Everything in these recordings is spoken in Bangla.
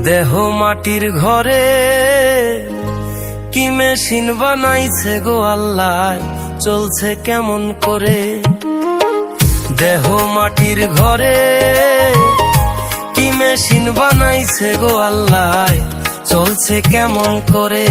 দেহ মাটির ঘরে কি মেশিন বানাইছে গো আল্লাহ, চলছে কেমন করে। দেহ মাটির ঘরে কি মেশিন বানাইছে গো আল্লাহ, চলছে কেমন করে।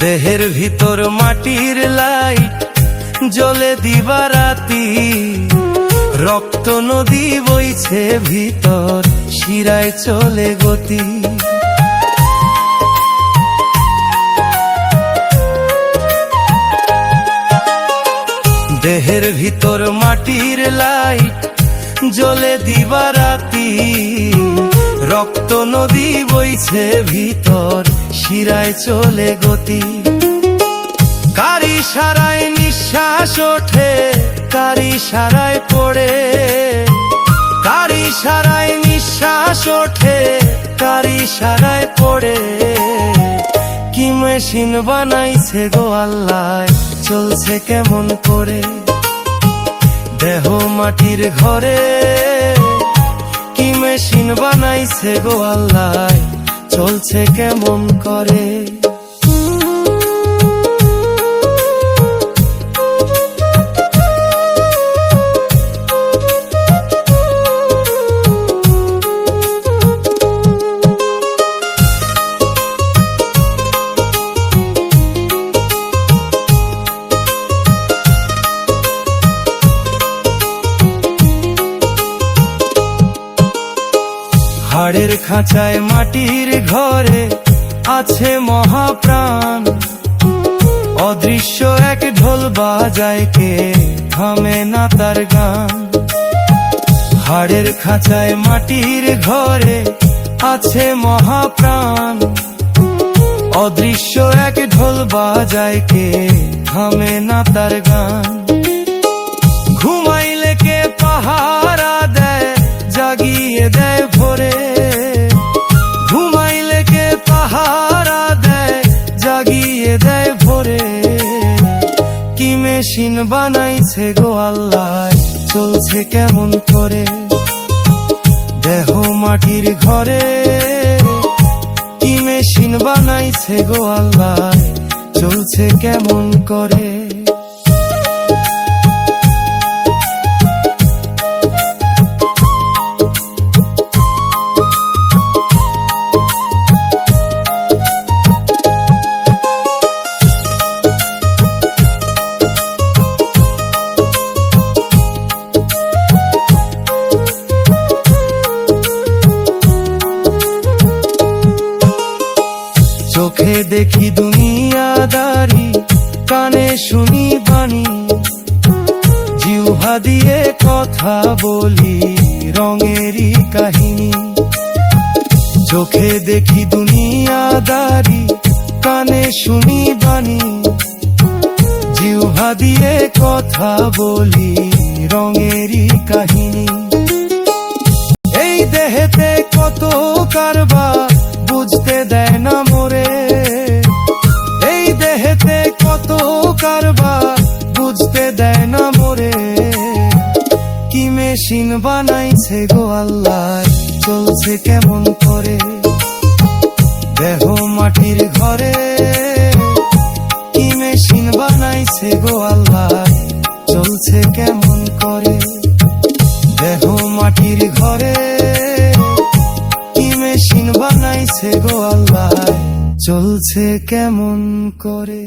দেহের ভিতর মাটির লাইট জ্বলে দিবারাতি, রক্ত নদী বইছে ভিতর, শিরায় চলে গতি। দেহের ভিতর মাটির লাইট জ্বলে দিবারাতি, রক্ত নদী বইছে ভিতর, শিরায় চলে গতি। কারি সারায় নিঃশ্বাস ওঠে, কারি সারায় পড়ে, কারি সারায় নিঃশ্বাস ওঠে, কারি সারায় পড়ে। কি মেশিন বানাইছে গো আল্লাহ, চলছে কেমন করে। দেহ মাটির ঘরে কি মেশিন বানাইছে গো আল্লাহ, চলছে কেমন করে। হাড়ের খাঁচায় মাটির ঘরে আছে মহাপ্রাণ, অদৃশ্য এক ঢোল বাজায় কে থামে না তার গান। হাড়ের খাঁচায় মাটির ঘরে আছে মহাপ্রাণ, অদৃশ্য এক ঢোল বাজায় কে থামে না তার গান। ঘুমাইলে কে পাহারা দেয়, জাগিয়ে দেয় ভোরে। ঘুমাইলে কে পাহারা দেয়, জাগিয়ে দেয় ভোরে। কি মেশিন বানাইছে গো আল্লাহ, চলছে কেমন করে। দেহ মাটির ঘরে কি মেশিন বানাইছে গো আল্লাহ, চলছে কেমন করে। চোখে দেখি দুনিয়াদারি, কানে শুনি বাণী, জিহ্বা দিয়ে কথা বলি রঙেরই কাহিনী। চোখে দেখি দুনিয়াদারি, কানে শুনি বাণী, জিহ্বা দিয়ে কথা বলি রঙেরই কাহিনী। এই দেহেতে কত কারবার বুঝতে দেয় না মোরে, এই দেহেতে কত কারবার বুঝতে দেয় না মোরে। কি মেশিন বানাইছে গো আল্লাহ, চলছে কেমন করে। দেহ মাটির ঘরে কি মেশিন বানাইছে গো আল্লাহ, চলছে কেমন করে। দেহ মাটির ঘরে কি মেশিন বানাইছে গো আল্লাহ, চলছে কেমন করে।